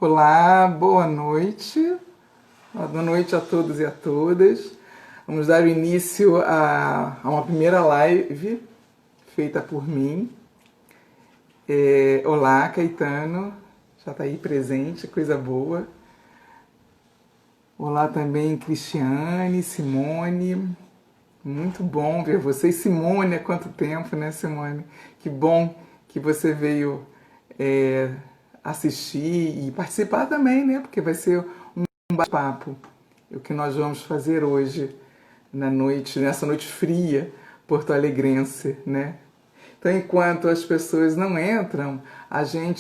Olá, boa noite. Boa noite a todos e a todas. Vamos dar início a uma primeira live feita por mim. Olá, Caetano. Já está aí presente, coisa boa. Olá também, Cristiane, Simone. Muito bom ver vocês. Simone, há quanto tempo, né, Simone? Que bom que você veio assistir e participar também, né? Porque vai ser um bate-papo. É o que nós vamos fazer hoje, nessa noite fria porto-alegrense, né? Então, enquanto as pessoas não entram,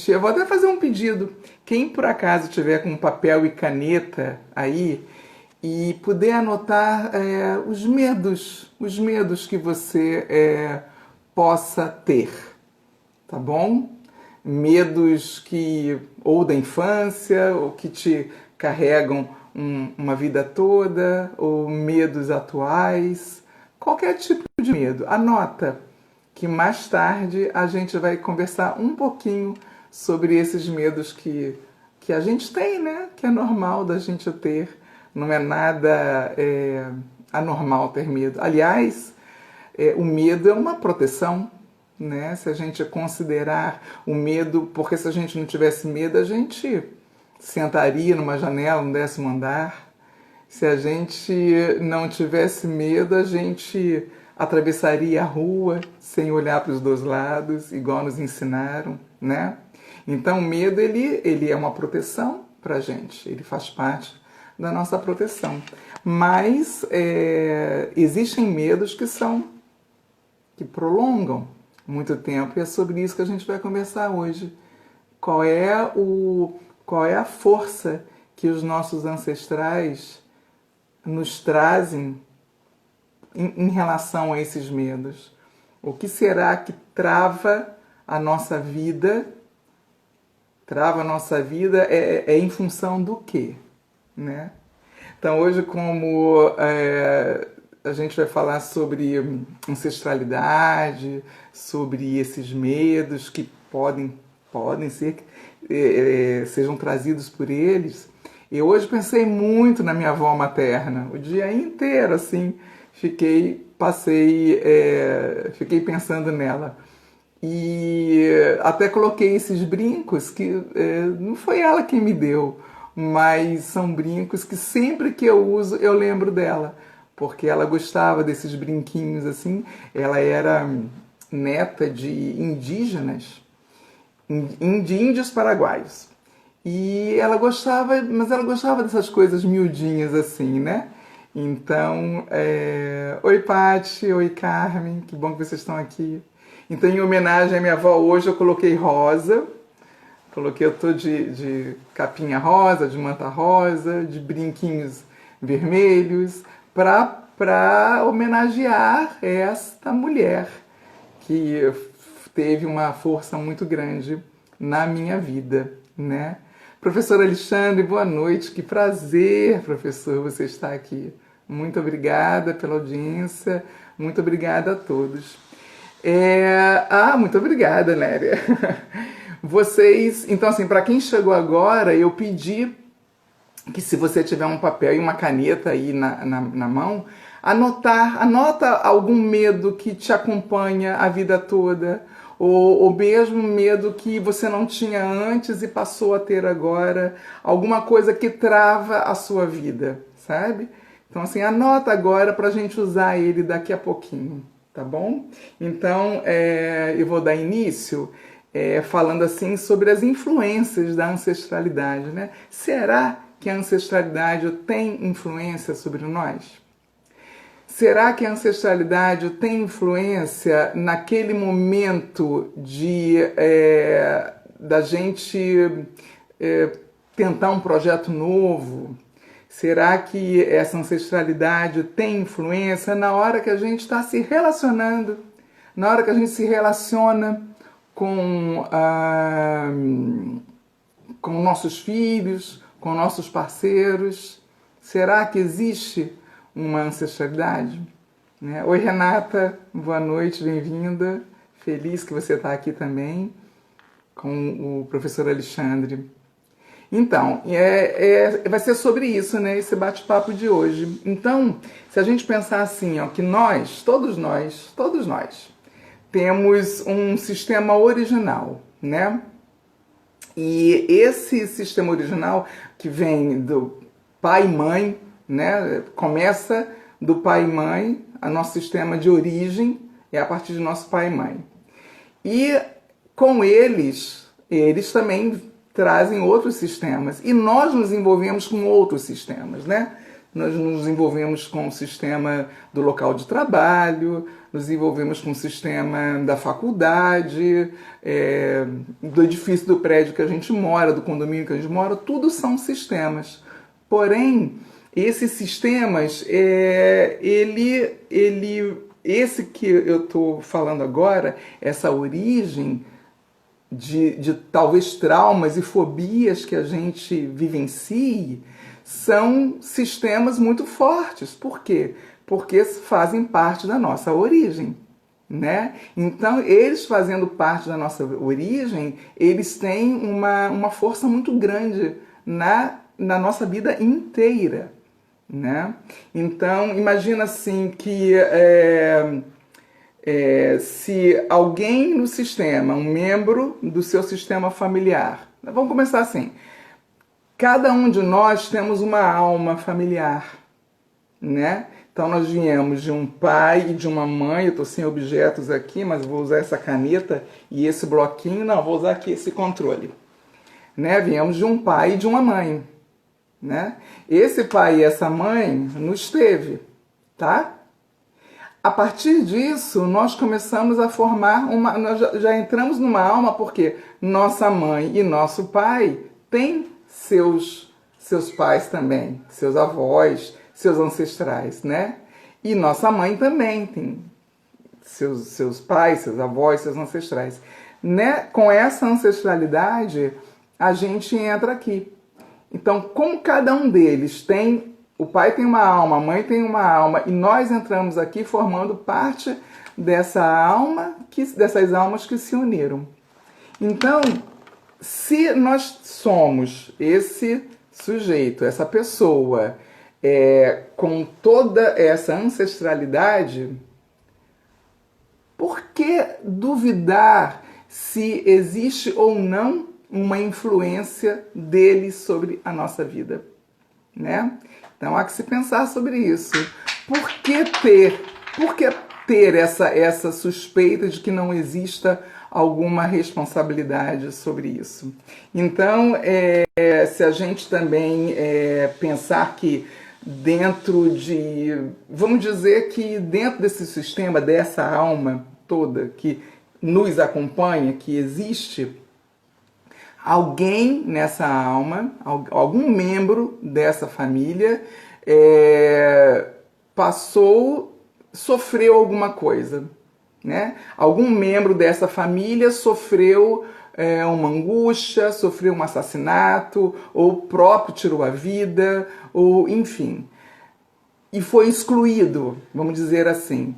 eu vou até fazer um pedido. Quem por acaso tiver com papel e caneta aí e puder anotar os medos que você possa ter, tá bom? Medos que ou da infância, ou que te carregam uma vida toda, ou medos atuais, qualquer tipo de medo. Anota que mais tarde a gente vai conversar um pouquinho sobre esses medos que a gente tem, né? Que é normal da gente ter, não é nada anormal ter medo. Aliás, o medo é uma proteção, né? Se a gente considerar o medo, porque se a gente não tivesse medo, a gente sentaria numa janela no 10º andar. Se a gente não tivesse medo, a gente atravessaria a rua sem olhar para os dois lados, igual nos ensinaram, né? Então, o medo, ele é uma proteção para a gente, ele faz parte da nossa proteção. Mas existem medos que prolongam muito tempo, e é sobre isso que a gente vai conversar hoje. Qual é a força que os nossos ancestrais nos trazem em relação a esses medos? O que será que trava a nossa vida? Trava a nossa vida em função do quê? Né? Então, hoje, como a gente vai falar sobre ancestralidade, sobre esses medos que podem ser sejam trazidos por eles. E hoje pensei muito na minha avó materna, o dia inteiro, assim, fiquei pensando nela. E até coloquei esses brincos que não foi ela quem me deu, mas são brincos que sempre que eu uso eu lembro dela, porque ela gostava desses brinquinhos assim. Ela era neta de indígenas, de índios paraguaios. E ela gostava, mas ela gostava dessas coisas miudinhas assim, né? Então, oi Pati, oi Carmen, que bom que vocês estão aqui. Então, em homenagem à minha avó, hoje eu coloquei rosa. Eu tô de capinha rosa, de manta rosa, de brinquinhos vermelhos, para homenagear esta mulher que teve uma força muito grande na minha vida, né? Professor Alexandre, boa noite. Que prazer, professor, você estar aqui. Muito obrigada pela audiência. Muito obrigada a todos. Muito obrigada, Néria. Vocês, então assim, para quem chegou agora, eu pedi que se você tiver um papel e uma caneta aí na mão, anota algum medo que te acompanha a vida toda, ou mesmo medo que você não tinha antes e passou a ter agora, alguma coisa que trava a sua vida, sabe? Então assim, anota agora para a gente usar ele daqui a pouquinho, tá bom? Então, eu vou dar início falando assim sobre as influências da ancestralidade, né? Será que a ancestralidade tem influência sobre nós? Será que a ancestralidade tem influência naquele momento da gente tentar um projeto novo? Será que essa ancestralidade tem influência na hora que a gente está se relacionando, na hora que a gente se relaciona com nossos filhos, com nossos parceiros? Será que existe uma ancestralidade? Né? Oi, Renata, boa noite, bem-vinda. Feliz que você está aqui também com o professor Alexandre. Então, vai ser sobre isso, né? Esse bate-papo de hoje. Então, se a gente pensar assim, ó, que todos nós, temos um sistema original, né? E esse sistema original que vem do pai e mãe, né? Começa do pai e mãe, o nosso sistema de origem é a partir de nosso pai e mãe. E com eles também trazem outros sistemas. E nós nos envolvemos com outros sistemas, né? Nós nos envolvemos com o sistema do local de trabalho, nos envolvemos com o sistema da faculdade, do edifício do prédio que a gente mora, do condomínio que a gente mora, tudo são sistemas. Porém, esses sistemas, esse que eu estou falando agora, essa origem de talvez traumas e fobias que a gente vivencie, são sistemas muito fortes. Por quê? Porque fazem parte da nossa origem, né? Então, eles fazendo parte da nossa origem, eles têm uma força muito grande na nossa vida inteira, né? Então, imagina assim que se alguém no sistema, um membro do seu sistema familiar, vamos começar assim, cada um de nós temos uma alma familiar, né? Então nós viemos de um pai e de uma mãe, eu estou sem objetos aqui, mas vou usar essa caneta e esse bloquinho, não, vou usar aqui esse controle, né? Viemos de um pai e de uma mãe, né? Esse pai e essa mãe nos teve, tá? A partir disso, nós começamos a formar nós já entramos numa alma, porque nossa mãe e nosso pai têm seus pais também, seus avós, seus ancestrais, né? E nossa mãe também tem seus pais, seus avós, seus ancestrais. Né? Com essa ancestralidade, a gente entra aqui. Então, como cada um deles tem, o pai tem uma alma, a mãe tem uma alma, e nós entramos aqui formando parte dessas almas que se uniram. Então, se nós somos esse sujeito, essa pessoa, com toda essa ancestralidade, por que duvidar se existe ou não uma influência dele sobre a nossa vida, né? Então há que se pensar sobre isso. Por que ter essa suspeita de que não exista alguma responsabilidade sobre isso? Então, se a gente também pensar que vamos dizer que dentro desse sistema, dessa alma toda que nos acompanha, que existe, alguém nessa alma, algum membro dessa família sofreu alguma coisa, né? Algum membro dessa família sofreu uma angústia, sofreu um assassinato, ou o próprio tirou a vida, ou enfim, e foi excluído, vamos dizer assim.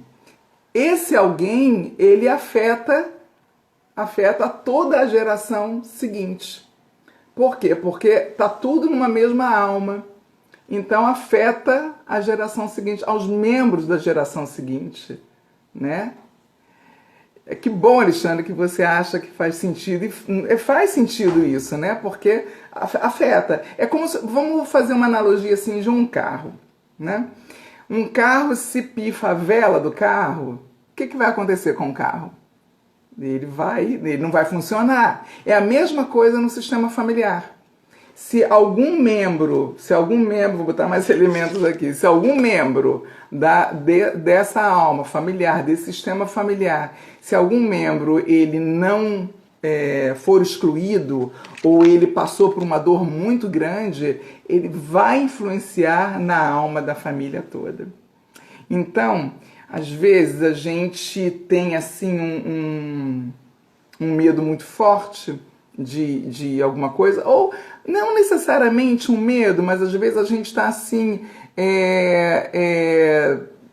Esse alguém, ele afeta toda a geração seguinte. Por quê? Porque está tudo numa mesma alma. Então afeta a geração seguinte, aos membros da geração seguinte, né? Que bom, Alexandre, que você acha que faz sentido. E faz sentido isso, né? Porque afeta. É como vamos fazer uma analogia assim de um carro, né? Um carro, se pifa a vela do carro, o que vai acontecer com o carro? Ele não vai funcionar. É a mesma coisa no sistema familiar. Se algum membro, vou botar mais elementos aqui, se algum membro dessa alma familiar, desse sistema familiar, se algum membro ele não for excluído, ou ele passou por uma dor muito grande, ele vai influenciar na alma da família toda. Então, às vezes a gente tem assim um medo muito forte de alguma coisa, ou não necessariamente um medo, mas às vezes a gente está assim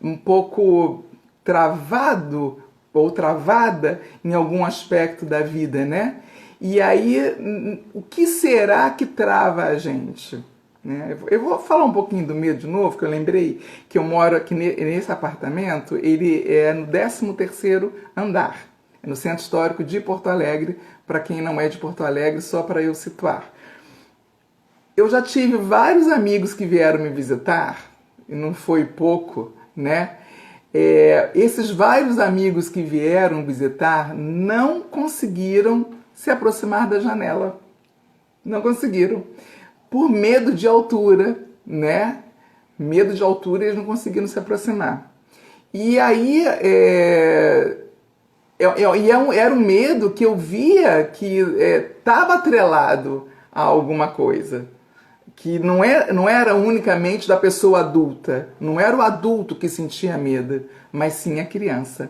um pouco travado ou travada em algum aspecto da vida, né? E aí, o que será que trava a gente? Né? Eu vou falar um pouquinho do medo de novo, que eu lembrei que eu moro aqui nesse apartamento, ele é no 13º andar, é no Centro Histórico de Porto Alegre, para quem não é de Porto Alegre, só para eu situar. Eu já tive vários amigos que vieram me visitar, e não foi pouco, né? Esses vários amigos que vieram visitar não conseguiram se aproximar da janela. Não conseguiram. Por medo de altura, né? Medo de altura, eles não conseguiram se aproximar. E aí, era um medo que eu via que estava atrelado a alguma coisa. Que não era unicamente da pessoa adulta, não era o adulto que sentia medo, mas sim a criança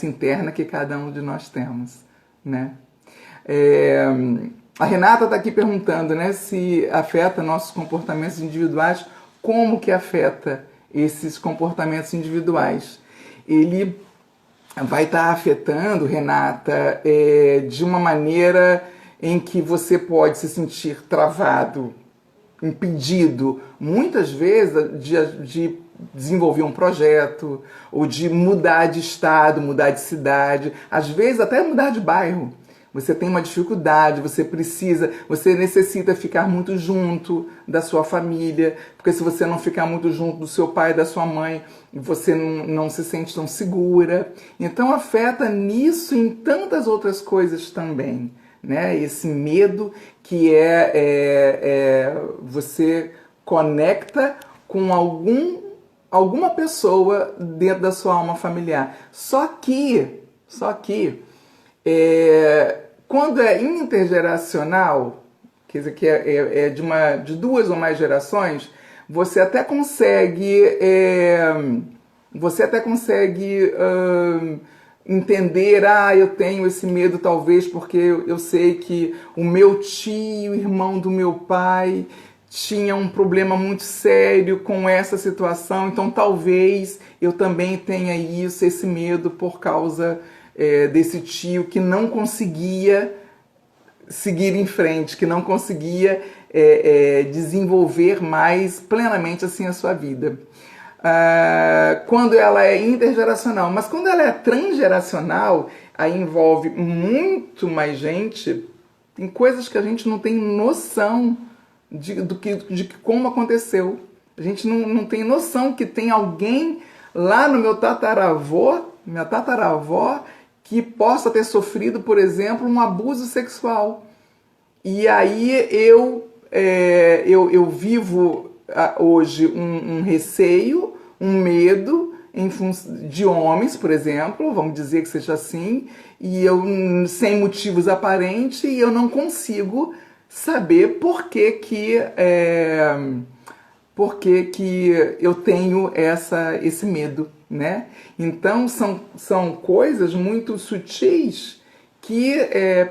interna que cada um de nós temos, né? A Renata está aqui perguntando, né, se afeta nossos comportamentos individuais, como que afeta esses comportamentos individuais. Ele vai estar afetando, Renata, de uma maneira em que você pode se sentir travado, impedido, muitas vezes, de desenvolver um projeto, ou de mudar de estado, mudar de cidade, às vezes até mudar de bairro. Você tem uma dificuldade, você necessita ficar muito junto da sua família, porque se você não ficar muito junto do seu pai e da sua mãe, você não se sente tão segura. Então afeta nisso e em tantas outras coisas também. Né? Esse medo que você conecta com alguma pessoa dentro da sua alma familiar. Só que quando é intergeracional, quer dizer, que de 2 ou mais gerações, você até consegue entender, eu tenho esse medo talvez porque eu sei que o meu tio, irmão do meu pai, tinha um problema muito sério com essa situação, então talvez eu também tenha esse medo por causa desse tio que não conseguia seguir em frente, que não conseguia desenvolver mais plenamente assim a sua vida. Quando ela é intergeracional, mas quando ela é transgeracional, aí envolve muito mais gente, tem coisas que a gente não tem noção de como aconteceu. A gente não tem noção que tem alguém lá no meu minha tataravó, que possa ter sofrido, por exemplo, um abuso sexual. E aí eu vivo hoje um receio, um medo de homens, por exemplo, vamos dizer que seja assim, e eu sem motivos aparentes, e eu não consigo saber por que eu tenho esse medo, né? Então são coisas muito sutis que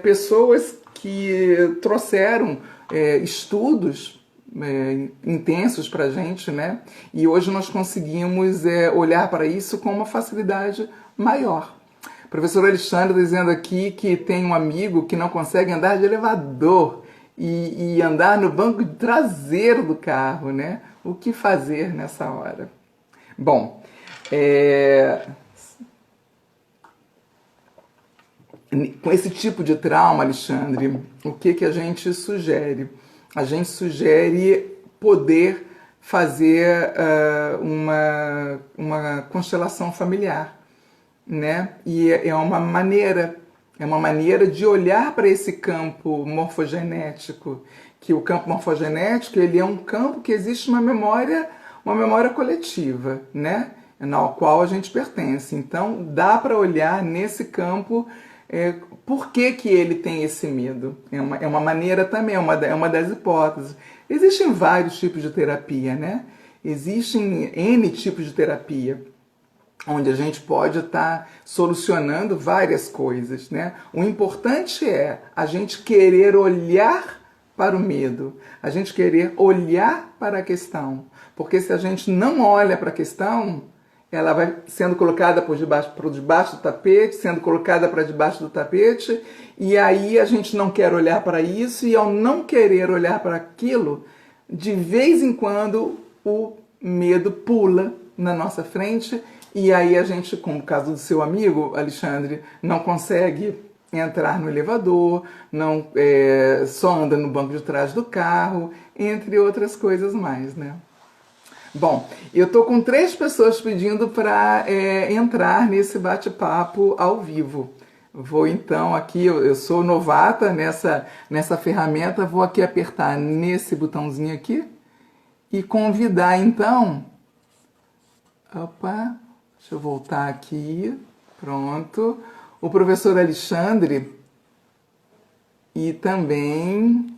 pessoas que trouxeram estudos intensos para a gente, né? E hoje nós conseguimos olhar para isso com uma facilidade maior. O professor Alexandre dizendo aqui que tem um amigo que não consegue andar de elevador e andar no banco traseiro do carro, né? O que fazer nessa hora? Bom, com esse tipo de trauma, Alexandre, o que a gente sugere? A gente sugere poder fazer uma constelação familiar, né? E é uma maneira de olhar para esse campo morfogenético, que o campo morfogenético ele é um campo que existe uma memória coletiva, né? Na qual a gente pertence. Então dá para olhar nesse campo por que ele tem esse medo. É uma maneira também, é uma das hipóteses. Existem vários tipos de terapia, né? Existem N tipos de terapia, onde a gente pode estar solucionando várias coisas, né? O importante é a gente querer olhar para o medo, a gente querer olhar para a questão. Porque se a gente não olha para a questão, ela vai sendo colocada por debaixo do tapete, sendo colocada para debaixo do tapete, e aí a gente não quer olhar para isso, e ao não querer olhar para aquilo, de vez em quando o medo pula na nossa frente, e aí a gente, como o caso do seu amigo, Alexandre, não consegue entrar no elevador, não só anda no banco de trás do carro, entre outras coisas mais, né? Bom, eu tô com 3 pessoas pedindo para entrar nesse bate-papo ao vivo. Vou então aqui, eu sou novata nessa ferramenta, vou aqui apertar nesse botãozinho aqui e convidar então. Opa, deixa eu voltar aqui. Pronto. O professor Alexandre e também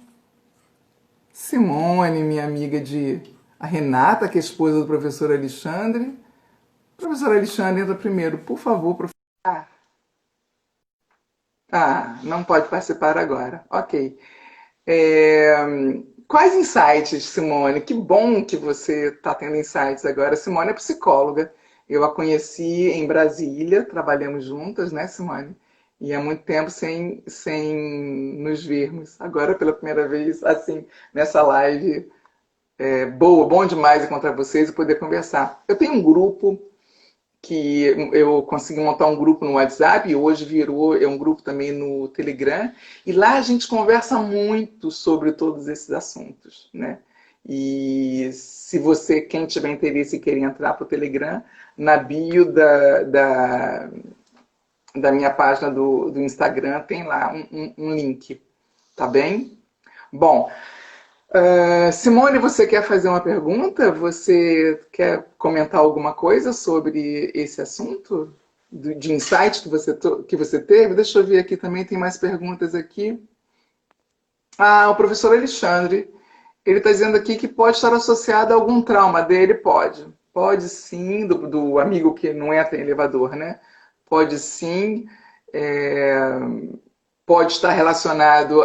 Simone, minha amiga a Renata, que é esposa do professor Alexandre. Professor Alexandre, entra primeiro, por favor, professor. Não pode participar agora. Ok. Quais insights, Simone? Que bom que você está tendo insights agora. Simone é psicóloga. Eu a conheci em Brasília, trabalhamos juntas, né, Simone? E há muito tempo sem nos vermos. Agora, pela primeira vez, assim, nessa live. Bom demais encontrar vocês e poder conversar. Eu tenho um grupo que eu consegui montar um grupo no WhatsApp e hoje virou um grupo também no Telegram. E lá a gente conversa muito sobre todos esses assuntos, né? E se você, quem tiver interesse e querer entrar para o Telegram, na bio da minha página do Instagram tem lá um link, tá bem? Bom, Simone, você quer fazer uma pergunta? Você quer comentar alguma coisa sobre esse assunto? De insight que você teve? Deixa eu ver aqui também, tem mais perguntas aqui. O professor Alexandre, ele está dizendo aqui que pode estar associado a algum trauma dele. Pode. Pode sim, do amigo que não entra em elevador, né? Pode sim. Pode estar relacionado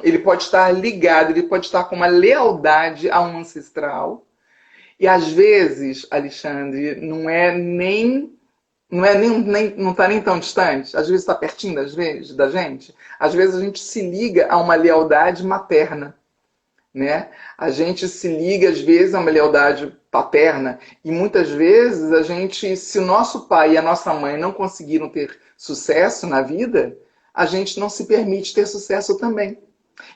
ele pode estar ligado, ele pode estar com uma lealdade a um ancestral. E às vezes, Alexandre, não está nem tão distante. Às vezes está pertinho da gente. Às vezes a gente se liga a uma lealdade materna, né? A gente se liga às vezes a uma lealdade paterna e muitas vezes se o nosso pai e a nossa mãe não conseguiram ter sucesso na vida, a gente não se permite ter sucesso também.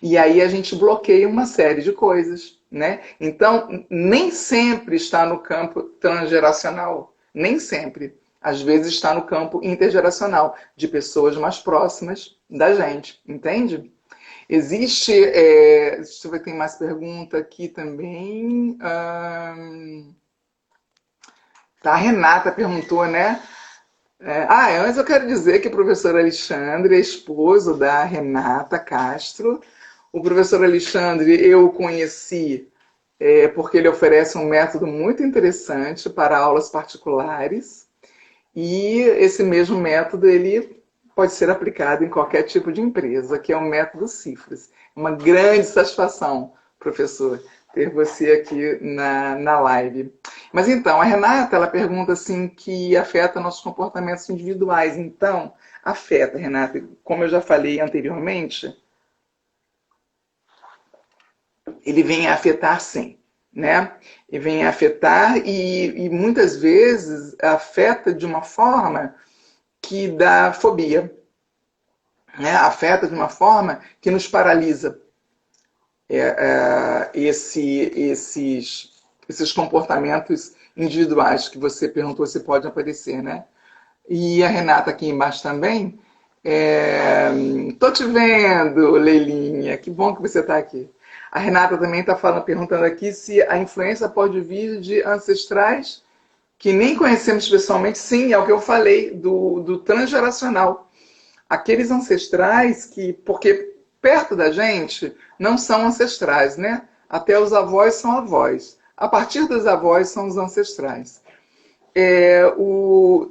E aí a gente bloqueia uma série de coisas, né? Então, nem sempre está no campo transgeracional. Nem sempre. Às vezes está no campo intergeracional, de pessoas mais próximas da gente. Entende? Existe... deixa eu ver, tem mais pergunta aqui também. A Renata perguntou, né? Antes eu quero dizer que o professor Alexandre é esposo da Renata Castro. O professor Alexandre eu o conheci porque ele oferece um método muito interessante para aulas particulares. E esse mesmo método ele pode ser aplicado em qualquer tipo de empresa, que é o método Cifras. Uma grande satisfação, professor, ter você aqui na live. Mas então, a Renata, ela pergunta assim que afeta nossos comportamentos individuais. Então, afeta, Renata, como eu já falei anteriormente, ele vem a afetar sim, né? Ele vem a afetar e muitas vezes afeta de uma forma que dá fobia, né? Afeta de uma forma que nos paralisa. Esses comportamentos individuais que você perguntou se pode aparecer, né? E a Renata aqui embaixo também. Tô te vendo, Leilinha. Que bom que você está aqui. A Renata também está perguntando aqui se a influência pode vir de ancestrais que nem conhecemos pessoalmente. Sim, é o que eu falei do transgeracional. Aqueles ancestrais porque perto da gente não são ancestrais, né? Até os avós são avós. A partir dos avós são os ancestrais.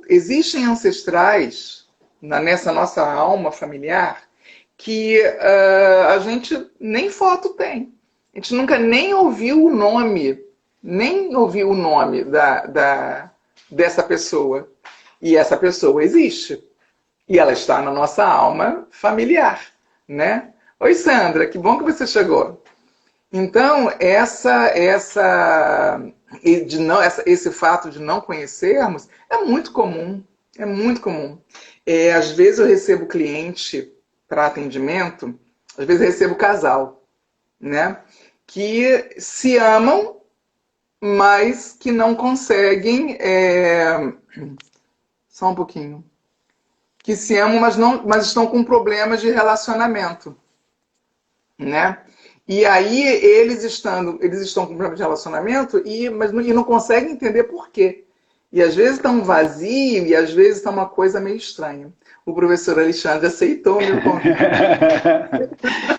Existem ancestrais nessa nossa alma familiar que a gente nem foto tem. A gente nunca nem ouviu o nome, dessa pessoa. E essa pessoa existe. E ela está na nossa alma familiar, né? Oi, Sandra, que bom que você chegou. Então, esse fato de não conhecermos é muito comum. É muito comum. Às vezes eu recebo cliente para atendimento, às vezes eu recebo casal, né? Que se amam, mas que não conseguem. Só um pouquinho. Que se amam, mas estão com problemas de relacionamento, né? E aí eles estão com problemas de relacionamento mas não conseguem entender por quê. E às vezes está um vazio e às vezes está uma coisa meio estranha. O professor Alexandre aceitou o meu convite.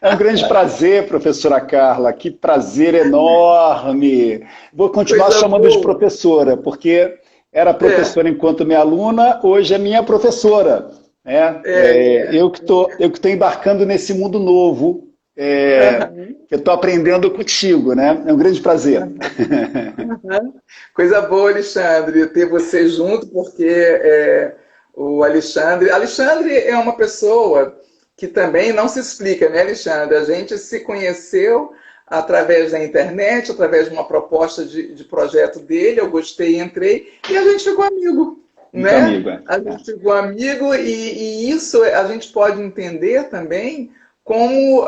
É um grande prazer, professora Carla, que prazer enorme. Vou continuar Coisa chamando de boa. professora, porque era É, professora enquanto minha aluna, hoje é minha professora. Né? é. Eu que estou embarcando nesse mundo novo, Aham, que eu estou aprendendo contigo, né? É um grande prazer. aham. Coisa boa, Alexandre, ter você junto, porque o Alexandre. Alexandre é uma pessoa que também não se explica, né, Alexandre? A gente se conheceu através da internet, através de uma proposta de projeto dele, eu gostei, entrei, e a gente ficou amigo, Muito né? amigo. É. A gente ficou amigo, e isso a gente pode entender também como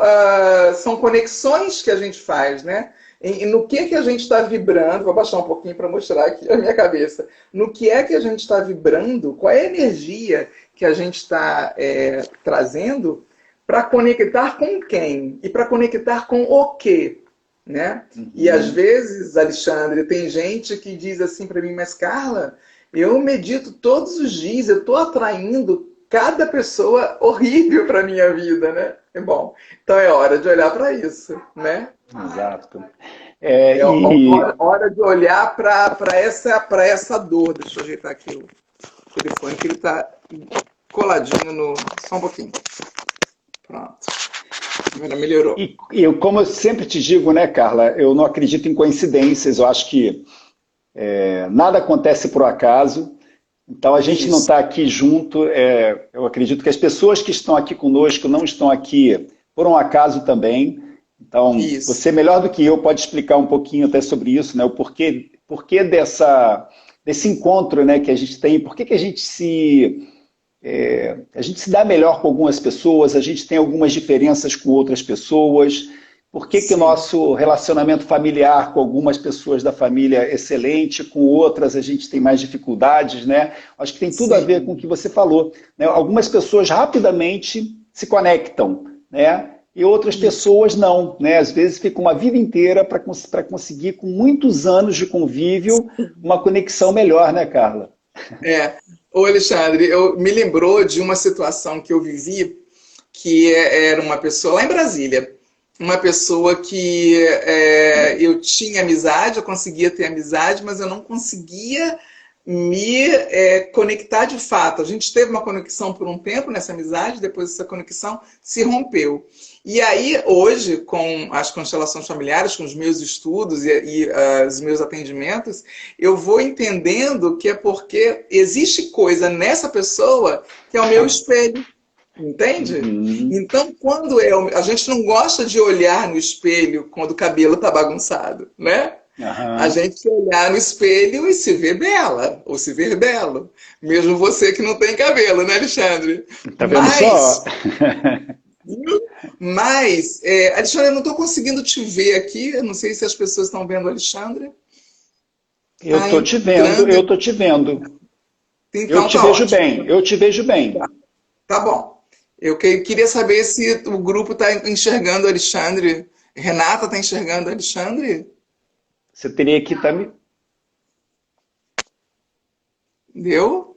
são conexões que a gente faz, né? E no que a gente está vibrando, vou baixar um pouquinho para mostrar aqui a minha cabeça, no que é que a gente está vibrando, qual é a energia que a gente está trazendo para conectar com quem e para conectar com o quê, né? E às Uhum. vezes, Alexandre, tem gente que diz assim para mim, mas Carla, eu medito todos os dias, eu estou atraindo cada pessoa horrível para minha vida, né? Bom, então é hora de olhar para isso, né? Exato. É hora de olhar para essa dor. Deixa eu ajeitar aqui o telefone, que ele está coladinho no. Só um pouquinho. Pronto. Agora melhorou. E eu, como eu sempre te digo, né, Carla, eu não acredito em coincidências, eu acho que nada acontece por acaso, então a gente não Isso, está aqui junto, eu acredito que as pessoas que estão aqui conosco não estão aqui por um acaso também, então isso. você melhor do que eu pode explicar um pouquinho até sobre isso, né, o porquê desse encontro, né, que a gente tem, por que a gente se dá melhor com algumas pessoas, a gente tem algumas diferenças com outras pessoas. Por que o Sim, nosso relacionamento familiar com algumas pessoas da família é excelente, com outras a gente tem mais dificuldades, né? Acho que tem tudo a ver com o sim, que você falou, né? Algumas pessoas rapidamente se conectam, né? E outras isso. pessoas não, né? Às vezes fica uma vida inteira para conseguir, com muitos anos de convívio, uma conexão melhor, né, Carla? É. Ô, Alexandre, me lembrou de uma situação que eu vivi, que era uma pessoa lá em Brasília. Uma pessoa que eu tinha amizade, eu conseguia ter amizade, mas eu não conseguia me conectar de fato. A gente teve uma conexão por um tempo nessa amizade, depois essa conexão se rompeu. E aí, hoje, com as constelações familiares, com os meus estudos e os meus atendimentos, eu vou entendendo que é porque existe coisa nessa pessoa que é o meu espelho. Entende? Uhum. Então, quando a gente não gosta de olhar no espelho quando o cabelo está bagunçado, né? A Aham. gente olhar no espelho e se ver bela, ou se ver belo. Mesmo você que não tem cabelo, né, Alexandre? Tá vendo só? Mas, Alexandre, eu não estou conseguindo te ver aqui. Eu não sei se as pessoas estão vendo o Alexandre. Eu tô te vendo, Entrando. eu tô te vendo. Eu Então te tá vejo ótimo. bem, eu te vejo bem. Tá bom. Eu queria saber se o grupo está enxergando o Alexandre. Renata está enxergando o Alexandre? Você teria que estar me. Deu?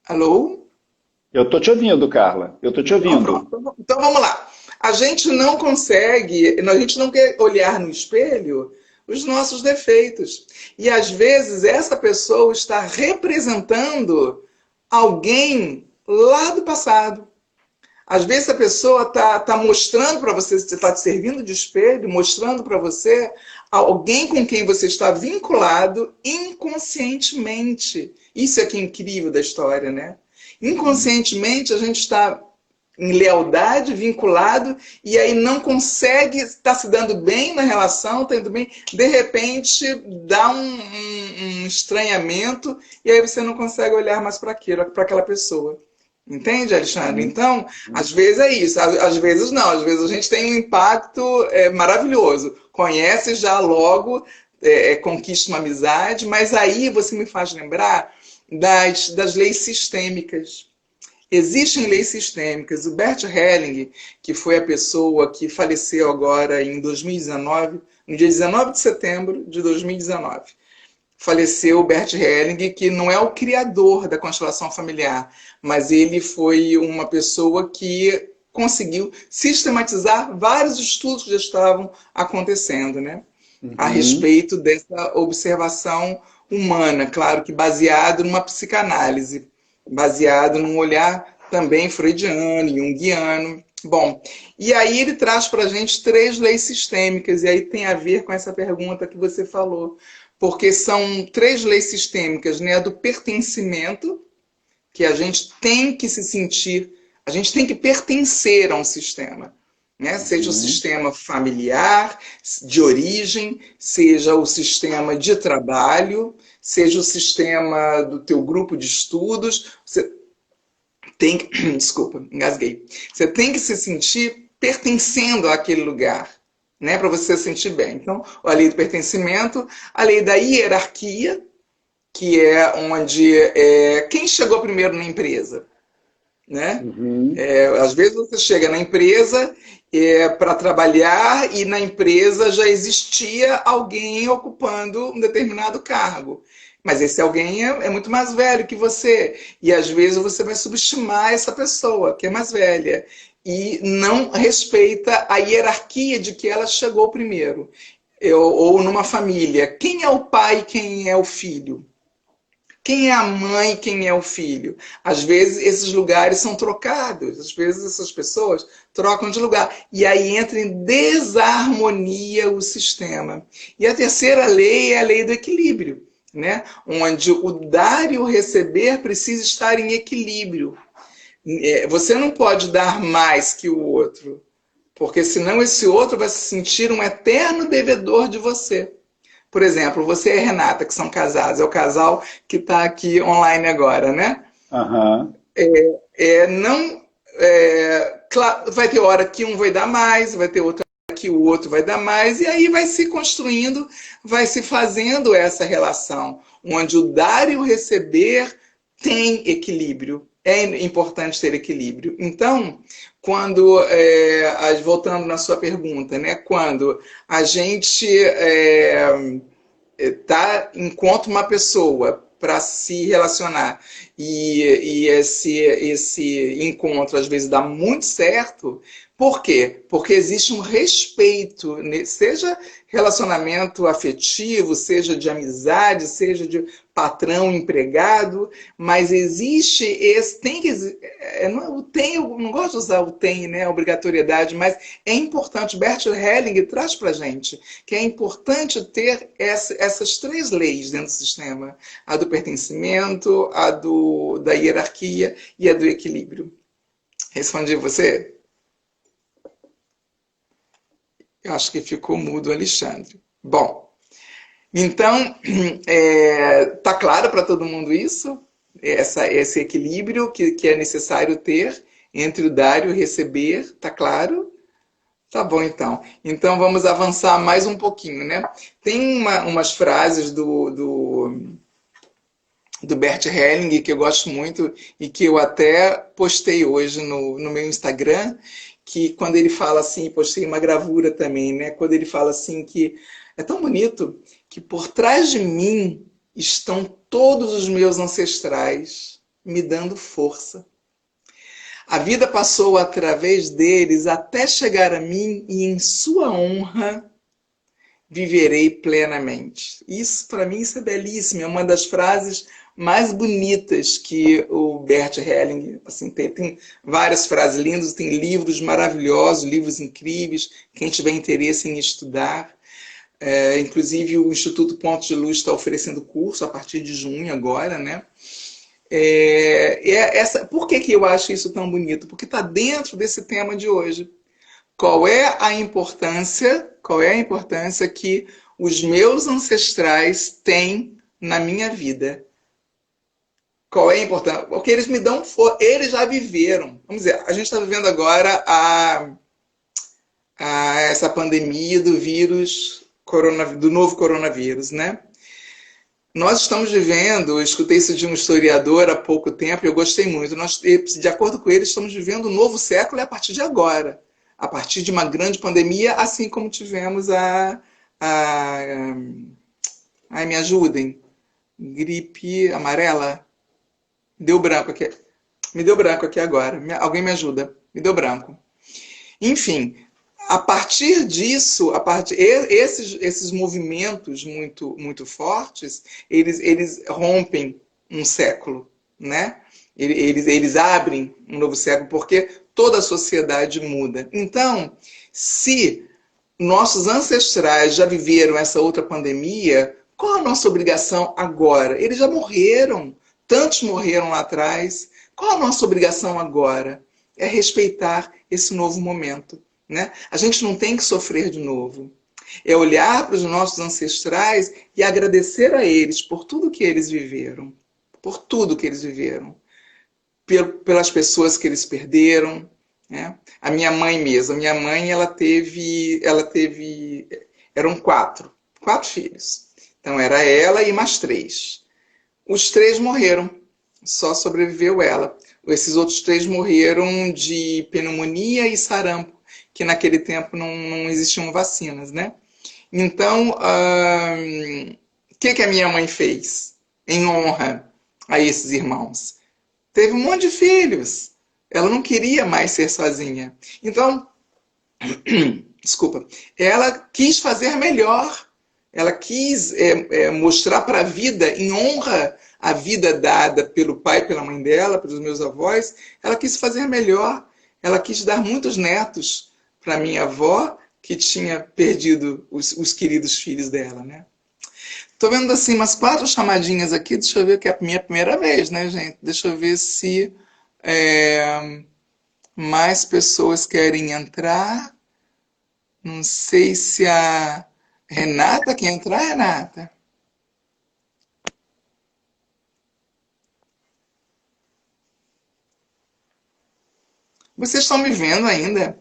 Alô? Eu tô te ouvindo, Carla. Eu tô te Então, ouvindo. pronto. Então vamos lá. A gente não consegue, a gente não quer olhar no espelho os nossos defeitos. E às vezes essa pessoa está representando alguém lá do passado. Às vezes a pessoa tá mostrando para você, está te servindo de espelho, mostrando para você alguém com quem você está vinculado inconscientemente. Isso é que é incrível da história, né? Inconscientemente a gente está em lealdade, vinculado, e aí não consegue estar se dando bem na relação, está indo bem, de repente dá um estranhamento, e aí você não consegue olhar mais para aquilo, para aquela pessoa. Entende, Alexandre? Então, às vezes é isso, às vezes não, às vezes a gente tem um impacto maravilhoso, conhece já logo, conquista uma amizade, mas aí você me faz lembrar das leis sistêmicas. Existem leis sistêmicas. O Bert Helling, que foi a pessoa que faleceu agora em 2019, no dia 19 de setembro de 2019, faleceu o Bert Helling, que não é o criador da constelação familiar, mas ele foi uma pessoa que conseguiu sistematizar vários estudos que já estavam acontecendo, né? A respeito dessa observação humana, claro que baseado numa psicanálise, baseado num olhar também freudiano, junguiano. Bom, e aí ele traz para a gente 3 leis sistêmicas, e aí tem a ver com essa pergunta que você falou, porque são 3 leis sistêmicas, né? A do pertencimento, que a gente tem que se sentir, a gente tem que pertencer a um sistema, né? Seja o sistema familiar, de origem, seja o sistema de trabalho, seja o sistema do teu grupo de estudos, você tem que, desculpa, engasguei. Você tem que se sentir pertencendo àquele lugar, né, para você se sentir bem. Então, a lei do pertencimento, a lei da hierarquia, que é onde quem chegou primeiro na empresa, né? Às vezes você chega na empresa para trabalhar e na empresa já existia alguém ocupando um determinado cargo. Mas esse alguém é muito mais velho que você. E às vezes você vai subestimar essa pessoa, que é mais velha. E não respeita a hierarquia de que ela chegou primeiro. Ou numa família, quem é o pai e quem é o filho? Quem é a mãe e quem é o filho? Às vezes esses lugares são trocados, às vezes essas pessoas trocam de lugar. E aí entra em desarmonia o sistema. E a terceira lei é a lei do equilíbrio, né? Onde o dar e o receber precisa estar em equilíbrio. Você não pode dar mais que o outro, porque senão esse outro vai se sentir um eterno devedor de você. Por exemplo, você e a Renata, que são casados, é o casal que está aqui online agora, né? Não, claro, vai ter hora que um vai dar mais, vai ter outra que o outro vai dar mais, e aí vai se construindo, vai se fazendo essa relação, onde o dar e o receber tem equilíbrio. É importante ter equilíbrio. Então, quando, voltando na sua pergunta, né, quando a gente encontra uma pessoa para se relacionar e esse encontro às vezes dá muito certo, por quê? Porque existe um respeito, seja relacionamento afetivo, seja de amizade, seja de patrão, empregado, mas existe esse, eu não gosto de usar o tem, né, obrigatoriedade, mas é importante, Bert Helling traz para a gente, que é importante ter essas 3 leis dentro do sistema, a do pertencimento, a da hierarquia e a do equilíbrio. Respondi você? Eu acho que ficou mudo, Alexandre. Bom, então, tá claro para todo mundo isso? Esse equilíbrio que é necessário ter entre o dar e o receber, tá claro? Tá bom, então. Então, vamos avançar mais um pouquinho, né? Tem umas frases do Bert Helling que eu gosto muito e que eu até postei hoje no meu Instagram, que quando ele fala assim, postei uma gravura também, né? Quando ele fala assim que é tão bonito que por trás de mim estão todos os meus ancestrais me dando força. A vida passou através deles até chegar a mim e em sua honra viverei plenamente. Isso, para mim, isso é belíssimo. É uma das frases mais bonitas que o Bert Hellinger. Assim, tem várias frases lindas, tem livros maravilhosos, livros incríveis, quem tiver interesse em estudar. Inclusive, o Instituto Pontos de Luz está oferecendo curso a partir de junho agora, né? Por que eu acho isso tão bonito? Porque está dentro desse tema de hoje. Qual é a importância que os meus ancestrais têm na minha vida? Qual é a importância? Porque eles me dão força, eles já viveram. Vamos dizer, a gente está vivendo agora essa pandemia do vírus, do novo coronavírus, né? Nós estamos vivendo, eu escutei isso de um historiador há pouco tempo e eu gostei muito. Nós, de acordo com ele, estamos vivendo um novo século a partir de agora. A partir de uma grande pandemia, assim como tivemos ai, me ajudem. Gripe amarela. Deu branco aqui. Me deu branco aqui agora. Alguém me ajuda. Me deu branco. Enfim, a partir disso, esses movimentos muito, muito fortes, eles rompem um século, né? Eles abrem um novo século, porque toda a sociedade muda. Então, se nossos ancestrais já viveram essa outra pandemia, qual a nossa obrigação agora? Eles já morreram, tantos morreram lá atrás. Qual a nossa obrigação agora? É respeitar esse novo momento, né? A gente não tem que sofrer de novo. É olhar para os nossos ancestrais e agradecer a eles por tudo que eles viveram. Por tudo que eles viveram. Pelas pessoas que eles perderam, né? A minha mãe mesmo. A minha mãe, eram quatro filhos. Então era ela e mais 3. Os 3 morreram. Só sobreviveu ela. Esses outros 3 morreram de pneumonia e sarampo, que naquele tempo não existiam vacinas, né? Então, o que a minha mãe fez em honra a esses irmãos? Teve um monte de filhos. Ela não queria mais ser sozinha. Então, desculpa, ela quis fazer melhor. Ela quis mostrar para a vida, em honra à vida dada pelo pai e pela mãe dela, pelos meus avós, ela quis fazer melhor. Ela quis dar muitos netos para minha avó, que tinha perdido os queridos filhos dela, né? Tô vendo assim umas 4 chamadinhas aqui, deixa eu ver que é a minha primeira vez, né, gente? Deixa eu ver se mais pessoas querem entrar. Não sei se a Renata quer entrar, Renata? Vocês estão me vendo ainda?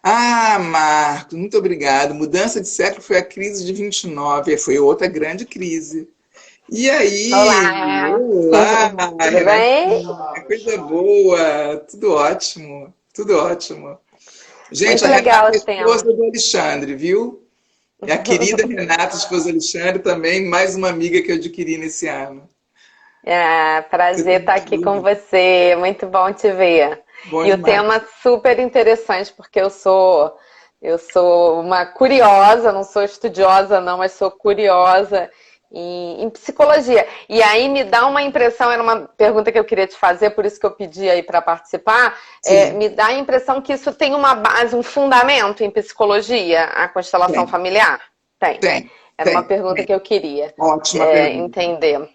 Ah, Marcos, muito obrigado. Mudança de século foi a crise de 29, foi outra grande crise. E aí? Olá, Olá, tudo bem? Renatinha, coisa boa, tudo ótimo, tudo ótimo. Gente, Muito a legal Renata é o tema. esposa do Alexandre, viu? E a querida Renata, esposa do Alexandre, também mais uma amiga que eu adquiri nesse ano. Você Prazer tem estar aqui com tudo. você, muito bom te ver. Bom E o demais. tema super interessante, porque eu sou uma curiosa, não sou estudiosa não, mas sou curiosa em psicologia. E aí me dá uma impressão, era uma pergunta que eu queria te fazer, por isso que eu pedi aí para participar, Sim, me dá a impressão que isso tem uma base, um fundamento em psicologia, a constelação tem, familiar? Tem. tem, Era uma tem, pergunta tem. que eu queria Ótima pergunta. entender.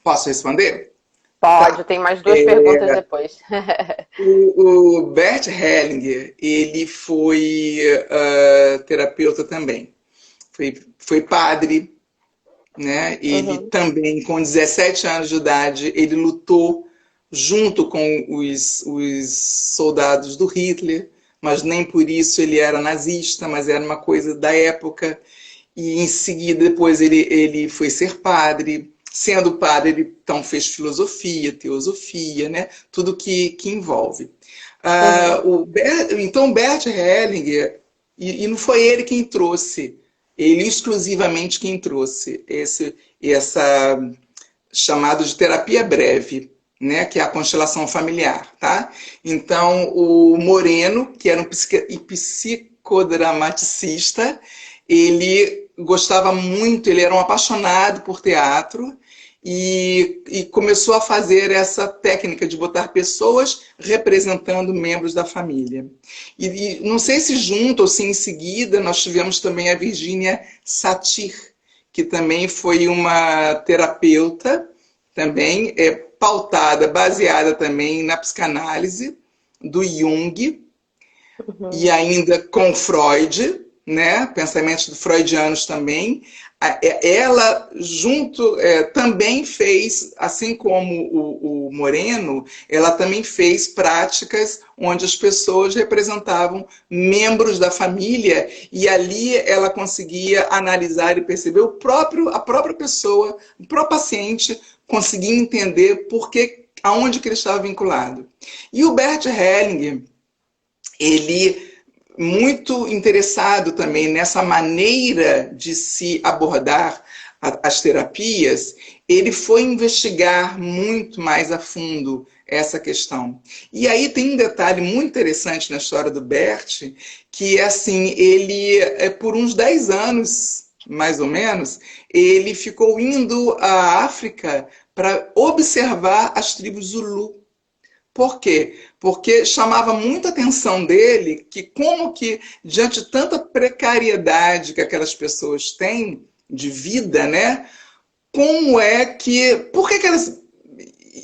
Posso responder? Pode, Tá. tem mais 2 perguntas depois. O Bert Hellinger, ele foi terapeuta também. Foi padre, né? Ele Uhum. também, com 17 anos de idade, ele lutou junto com os soldados do Hitler, mas nem por isso ele era nazista, mas era uma coisa da época. E em seguida, depois ele foi ser padre. Sendo padre, ele então fez filosofia, teosofia, né? Tudo que envolve. Uhum. Então, Bert Hellinger, e não foi ele quem trouxe, ele exclusivamente quem trouxe essa chamado de terapia breve, né, que é a constelação familiar, tá? Então, o Moreno, que era um psicodramaticista, ele gostava muito, ele era um apaixonado por teatro e começou a fazer essa técnica de botar pessoas representando membros da família. E não sei se junto ou se em seguida nós tivemos também a Virginia Satir, que também foi uma terapeuta, também pautada, baseada também na psicanálise do Jung, e ainda com Freud, né? Pensamentos freudianos também. Ela, junto, também fez, assim como o Moreno, ela também fez práticas onde as pessoas representavam membros da família e ali ela conseguia analisar e perceber a própria pessoa, o próprio paciente, conseguia entender aonde que ele estava vinculado. E o Bert Hellinger, ele muito interessado também nessa maneira de se abordar as terapias, ele foi investigar muito mais a fundo essa questão. E aí tem um detalhe muito interessante na história do Bert, que é assim, ele, por uns 10 anos, mais ou menos, ele ficou indo à África para observar as tribos Zulu. Por quê? Porque chamava muita atenção dele que como que, diante de tanta precariedade que aquelas pessoas têm de vida, né? Como é que... Por que elas,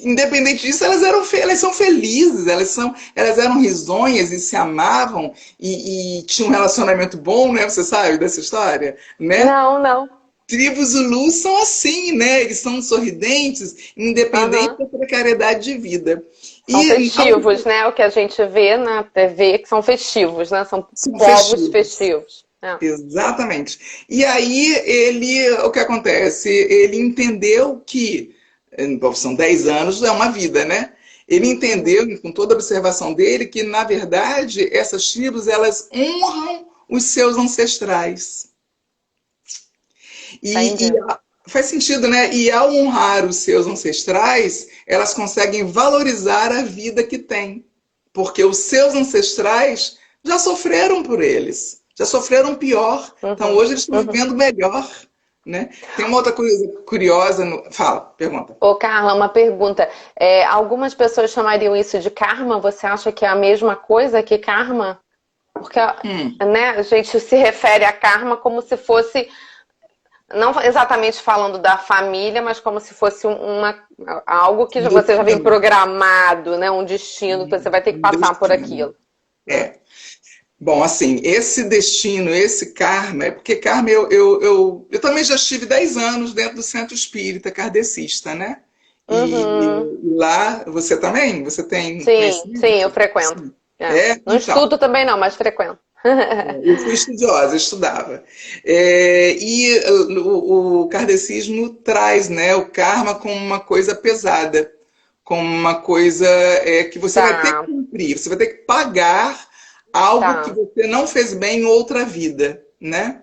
independente disso, elas são felizes, elas eram risonhas e se amavam e tinham um relacionamento bom, né? Você sabe dessa história? Né? Não. Tribos Zulu são assim, né? Eles são sorridentes, independente da precariedade de vida. São festivos, né? O que a gente vê na TV, que são festivos, né? São povos festivos. Exatamente. E aí, o que acontece? Ele entendeu que, são 10 anos, é uma vida, né? Ele entendeu, com toda a observação dele, que, na verdade, essas tribos, elas honram os seus ancestrais. Faz sentido, né? E ao honrar os seus ancestrais, elas conseguem valorizar a vida que têm. Porque os seus ancestrais já sofreram por eles. Já sofreram pior. Então hoje eles estão vivendo melhor. Né? Tem uma outra coisa curiosa. Fala, pergunta. Ô, Carla, uma pergunta. Algumas pessoas chamariam isso de karma. Você acha que é a mesma coisa que karma? Porque né, a gente se refere a karma como se fosse... Não exatamente falando da família, mas como se fosse algo que você já vem programado, né? Um destino que você vai ter que passar por aquilo. Bom, assim, esse destino, esse karma, porque karma, eu também já estive 10 anos dentro do Centro Espírita Kardecista, né? E lá, você também? Você tem Sim, eu frequento. Não estudo também não, mas frequento. Eu fui estudiosa, eu estudava. E o kardecismo traz, né, o karma como uma coisa pesada, como uma coisa que você vai ter que cumprir, você vai ter que pagar algo que você não fez bem em outra vida, né?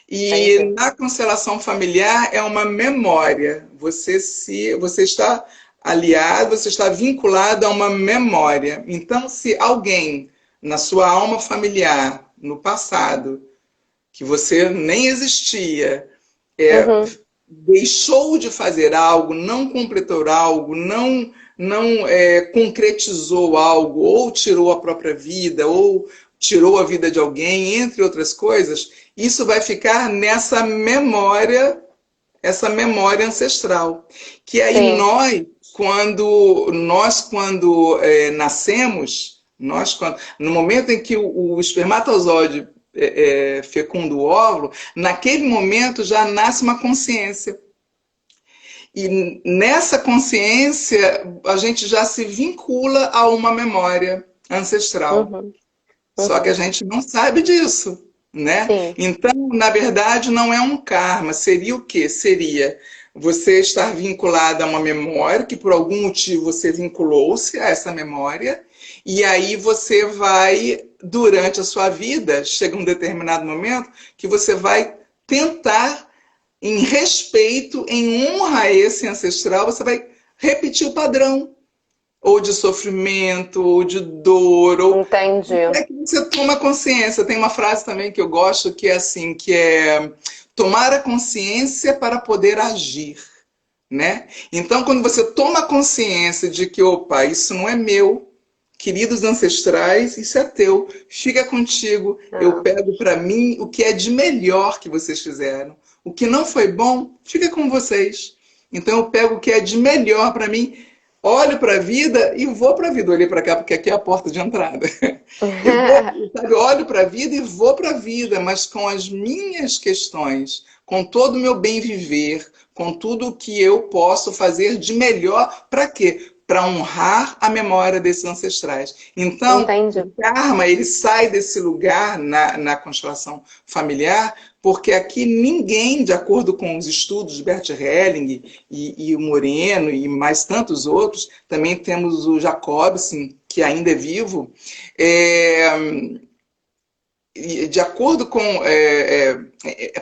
E na constelação familiar é uma memória. Você está aliado, você está vinculado a uma memória. Então, se alguém na sua alma familiar, no passado, que você nem existia, deixou de fazer algo, não completou algo, não concretizou algo, ou tirou a própria vida, ou tirou a vida de alguém, entre outras coisas, isso vai ficar nessa memória, essa memória ancestral. Que aí quando nascemos, no momento em que o espermatozoide fecunda o óvulo, naquele momento já nasce uma consciência. E nessa consciência, a gente já se vincula a uma memória ancestral. Só que a gente não sabe disso, né? Então, na verdade, não é um karma. Seria o quê? Seria você estar vinculado a uma memória, que por algum motivo você vinculou-se a essa memória, e aí você vai, durante a sua vida, chega um determinado momento, que você vai tentar, em respeito, em honra a esse ancestral, você vai repetir o padrão. Ou de sofrimento, ou de dor. Entendi. É que você toma consciência. Tem uma frase também que eu gosto, que é assim, que é tomar a consciência para poder agir. né? Então, quando você toma consciência de que, opa, isso não é meu, queridos ancestrais, isso é teu, fica contigo, eu pego para mim o que é de melhor que vocês fizeram. O que não foi bom, fica com vocês. Então, eu pego o que é de melhor para mim, olho para a vida e vou para a vida. Olhei para cá porque aqui é a porta de entrada. Sabe, olho para a vida e vou para a vida, mas com as minhas questões, com todo o meu bem viver, com tudo o que eu posso fazer de melhor, para quê? Para honrar a memória desses ancestrais. Então, Entendi. o karma, ele sai desse lugar na constelação familiar, porque aqui ninguém, de acordo com os estudos de Bert Helling e o Moreno e mais tantos outros, também temos o Jacobson, que ainda é vivo, de acordo com...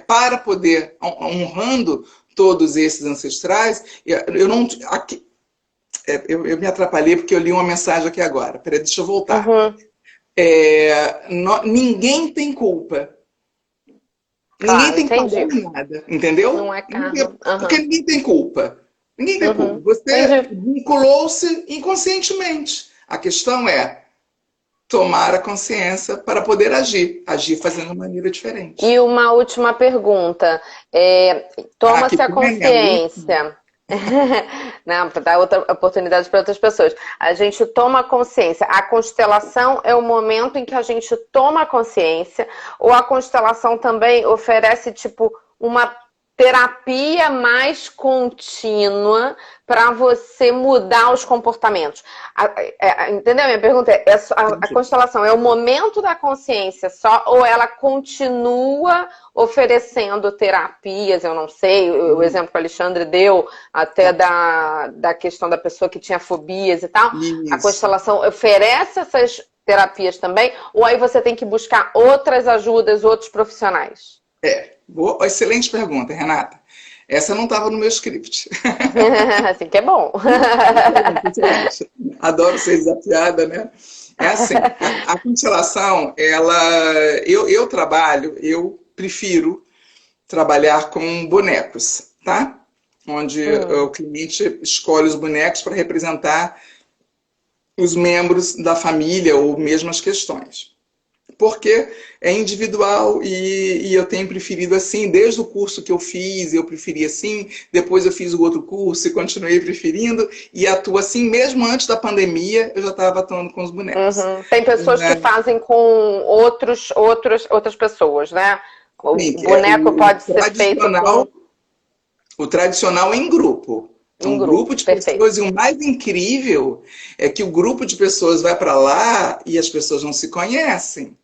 para poder, honrando todos esses ancestrais, eu não... Aqui, eu me atrapalhei porque eu li uma mensagem aqui agora. Peraí, deixa eu voltar. Uhum. Ninguém tem culpa. Claro, Ninguém tem que entendi. pagar nada, entendeu? Não é karma. Porque ninguém tem culpa. Ninguém tem culpa. Uhum. Você Entendi. vinculou-se inconscientemente. A questão é tomar a consciência para poder agir. Agir fazendo de maneira diferente. E uma última pergunta. Toma-se a consciência. Não, para dar outra oportunidade para outras pessoas. A gente toma consciência. A constelação é o momento em que a gente toma consciência, ou a constelação também oferece tipo uma terapia mais contínua para você mudar os comportamentos. Entendeu? Minha pergunta é, a constelação é o momento da consciência só, ou ela continua oferecendo terapias? Eu não sei, o exemplo que o Alexandre deu, até da questão da pessoa que tinha fobias e tal. Isso. A constelação oferece essas terapias também, ou aí você tem que buscar outras ajudas, outros profissionais? Boa, excelente pergunta, Renata. Essa não estava no meu script. Assim que é bom. Adoro ser desafiada, né? É assim, a constelação, eu prefiro trabalhar com bonecos, tá? Onde o cliente escolhe os bonecos para representar os membros da família ou mesmo as questões. Porque é individual e eu tenho preferido assim, desde o curso que eu fiz, eu preferi assim, depois eu fiz o outro curso e continuei preferindo, e atuo assim, mesmo antes da pandemia, eu já estava atuando com os bonecos. Uhum. Tem pessoas que fazem com outras pessoas, né? O Sim, boneco pode ser feito com... O tradicional é em grupo. Um grupo de pessoas, e o mais incrível é que o grupo de pessoas vai para lá e as pessoas não se conhecem,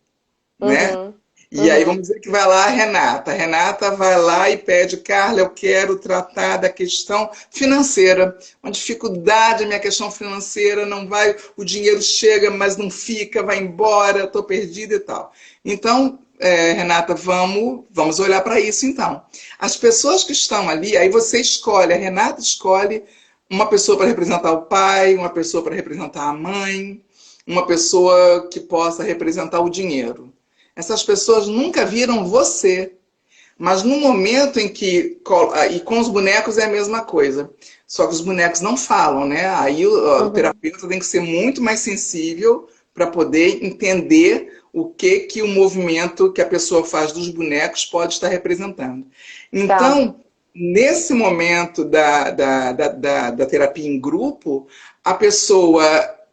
né? E aí vamos dizer que vai lá a Renata. A Renata vai lá e pede, Carla, eu quero tratar da questão financeira. Uma dificuldade, a minha questão financeira não vai, o dinheiro chega, mas não fica, vai embora, estou perdida e tal. Então, Renata, vamos olhar para isso então. As pessoas que estão ali, aí você escolhe, a Renata escolhe uma pessoa para representar o pai, uma pessoa para representar a mãe, uma pessoa que possa representar o dinheiro. Essas pessoas nunca viram você, mas no momento em que... E com os bonecos é a mesma coisa, só que os bonecos não falam, né? Aí o terapeuta tem que ser muito mais sensível para poder entender o que o movimento que a pessoa faz dos bonecos pode estar representando. Então, nesse momento da terapia em grupo, a pessoa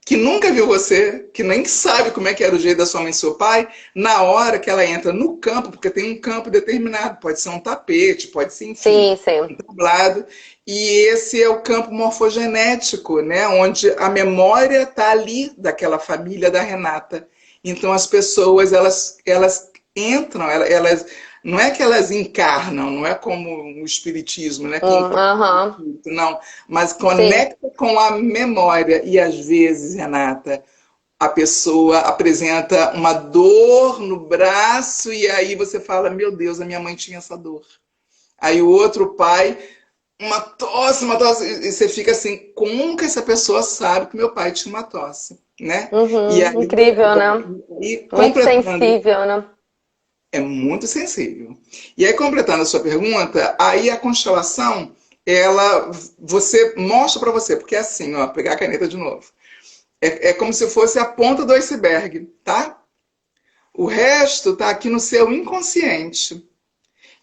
que nunca viu você, que nem sabe como é que era o jeito da sua mãe e seu pai, na hora que ela entra no campo, porque tem um campo determinado, pode ser um tapete, pode ser, enfim, um tablado, e esse é o campo morfogenético, né, onde a memória está ali daquela família da Renata. Então as pessoas, elas entram, elas não é que elas encarnam, não é como o espiritismo, né? Não, mas conecta com a memória. E às vezes, Renata, a pessoa apresenta uma dor no braço e aí você fala, meu Deus, a minha mãe tinha essa dor. Aí o outro pai, uma tosse, e você fica assim, como que essa pessoa sabe que meu pai tinha uma tosse? Né? E aí, incrível, né? Muito sensível, né? É muito sensível. E aí, completando a sua pergunta, aí a constelação, você mostra para você, porque é assim, ó, pegar a caneta de novo. É como se fosse a ponta do iceberg, tá? O resto está aqui no seu inconsciente.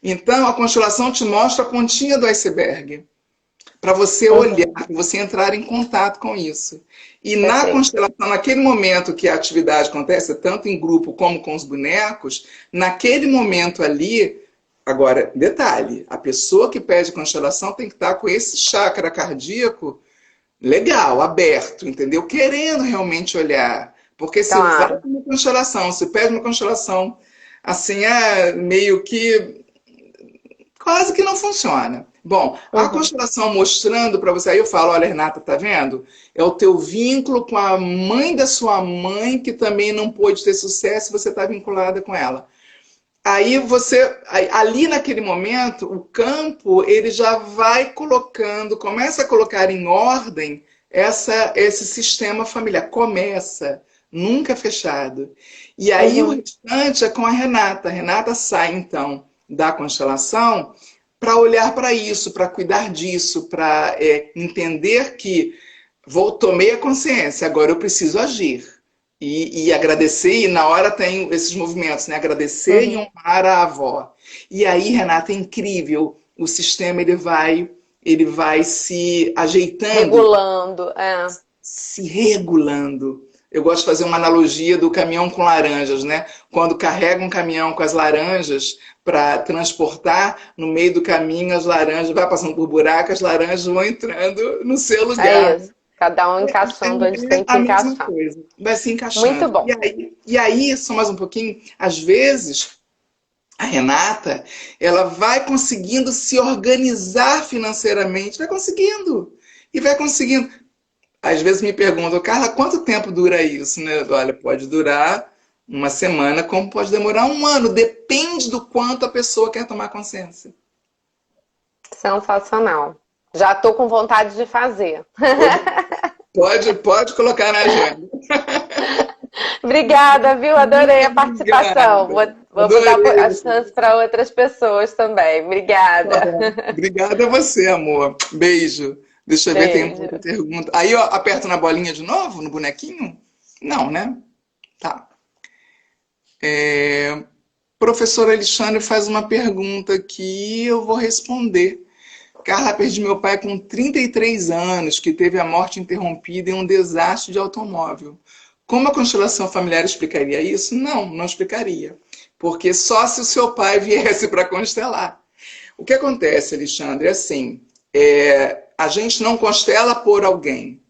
Então, a constelação te mostra a pontinha do iceberg, para você olhar, para você entrar em contato com isso. E na constelação, naquele momento que a atividade acontece, tanto em grupo como com os bonecos, naquele momento ali, agora, detalhe, a pessoa que pede constelação tem que estar com esse chakra cardíaco legal, aberto, entendeu? Querendo realmente olhar. Porque se vai para uma constelação, se pede uma constelação, assim, meio que quase que não funciona. Bom, a constelação mostrando para você, aí eu falo, olha, Renata, tá vendo? É o teu vínculo com a mãe da sua mãe, que também não pôde ter sucesso, você está vinculada com ela. Aí você, ali naquele momento, o campo, ele já vai colocando, começa a colocar em ordem esse sistema familiar. Começa, nunca fechado. E aí o restante é com a Renata. A Renata sai, então, da constelação para olhar para isso, para cuidar disso, para entender que tomei a consciência, agora eu preciso agir. E agradecer, e na hora tem esses movimentos, né? Agradecer e honrar a avó. E aí, Renata, é incrível. O sistema ele vai se ajeitando. Regulando, Se regulando. Eu gosto de fazer uma analogia do caminhão com laranjas, né? Quando carrega um caminhão com as laranjas para transportar, no meio do caminho as laranjas, vai passando por buracos, as laranjas vão entrando no seu lugar. É isso. Cada um encaixando onde tem que encaixar. Coisa. Vai se encaixando. Muito bom. E aí, só mais um pouquinho, às vezes, a Renata, ela vai conseguindo se organizar financeiramente, vai conseguindo. E vai conseguindo. Às vezes me perguntam, Carla, quanto tempo dura isso? Né? Olha, pode durar uma semana, como pode demorar um ano. Depende do quanto a pessoa quer tomar consciência. Sensacional. Já estou com vontade de fazer. Pode colocar na agenda. Obrigada, viu? Adorei a participação. Vou dar a chance para outras pessoas também. Obrigada. Obrigada a você, amor. Beijo. Deixa eu ver, tem uma outra pergunta. Aí, ó, aperta na bolinha de novo, no bonequinho? Não, né? Tá. Professor Alexandre faz uma pergunta que eu vou responder. Carla, perdi meu pai com 33 anos, que teve a morte interrompida em um desastre de automóvel. Como a constelação familiar explicaria isso? Não, não explicaria. Porque só se o seu pai viesse para constelar. O que acontece, Alexandre, é assim, a gente não constela por alguém,